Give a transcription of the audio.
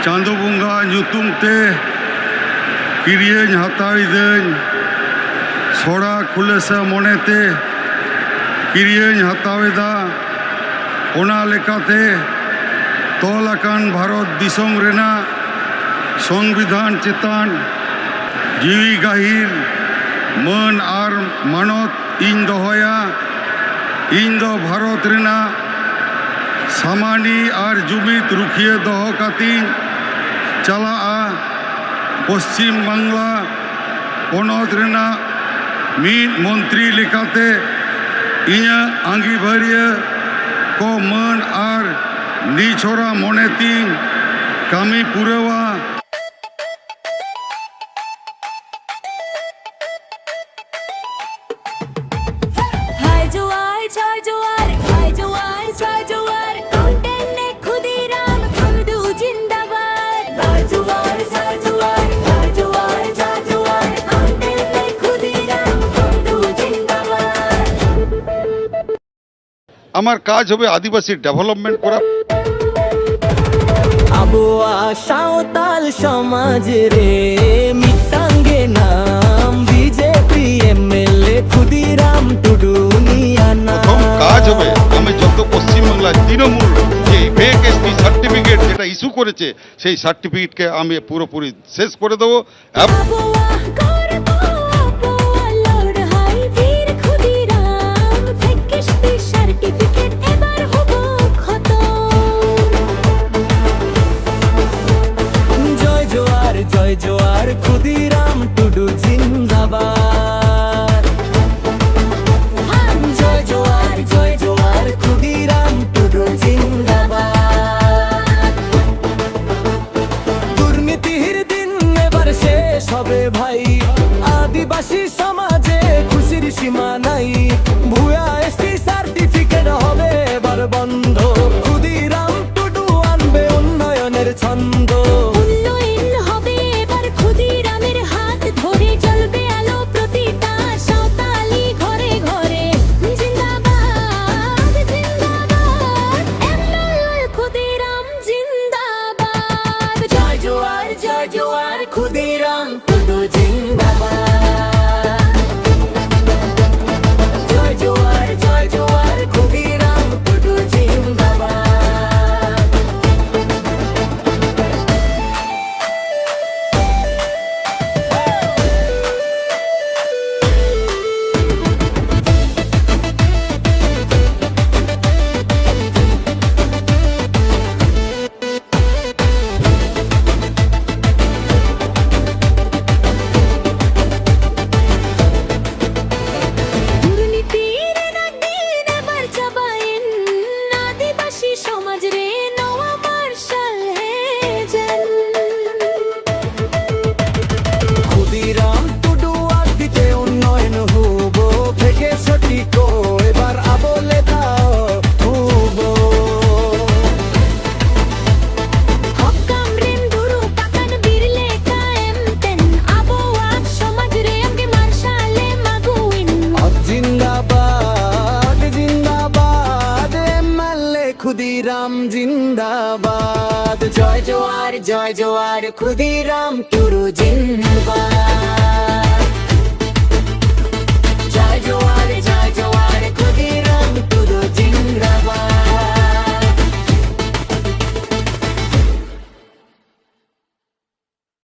चांदो बंगा ᱧᱩᱛᱩᱢ ᱛᱮ ᱠᱤᱨᱤᱭᱟᱹᱧ ᱦᱟᱛᱟᱣᱤᱫᱟᱹᱧ ᱥᱚᱲᱟ ᱠᱷᱩᱞᱟᱹᱥᱟ ᱢᱚᱱᱮᱛᱮ ᱠᱤᱨᱤᱭᱟᱹᱧ ᱦᱟᱛᱟᱣᱮᱫᱟ ᱚᱱᱟ ᱞᱮᱠᱟᱛᱮ ᱛᱚᱞ ᱟᱠᱟᱱ ᱵᱷᱟᱨᱚᱛ ᱫᱤᱥᱚᱢ ᱨᱮᱱᱟᱜ संविधान चेतान जीवी गाहिर मन और मानत इन दोहया इन दो भारत रेना सामानी और जुमित रुखिए दोह कातीन चला पश्चिम बांगला पनत रेना मीद मंत्री लेकाते इया आंगीभारिया को मन और निछोरा मनेतीन कामी पुरवा আমার কাজ হবে আদিবাসী ডেভেলপমেন্ট করা আবুয়া সাঁওতাল সমাজ রে মিটাঙ্গে নাম বিজেপি এমএলএ ক্ষুদিরাম টুডু নিয়ানা প্রথম কাজ হবে আমি যত পশ্চিমবাংলার তৃণমূল যে ফেক এসপি সার্টিফিকেট যেটা ইস্যু করেছে সেই সার্টিফিকেটকে আমি পুরোপুরি শেষ করে দেবো। জয় জোয়ার ক্ষুদিরাম টুডু জিন্দাবাদ জয় জোয়ার ক্ষুদিরাম টুডু জিন্দাবাদ দুর্নীতির দিন এবার শেষ হবে ভাই আদিবাসী সমাজে খুশির সীমা নাই ভুয়া এসটি সার্টিফিকেট হবে এবার বন্ধ ক্ষুদিরাম টুডু আনবে উন্নয়নের ছন্দ ক্ষুদিরাম টুডু জিন্দাবাদ জয় জোয়ার ক্ষুদিরাম টুডু জিন্দাবাদ ক্ষুদিরাম জিন্দাবাদ জয় জোয়ার ক্ষুদিরাম টুডু জিন্দাবাদ।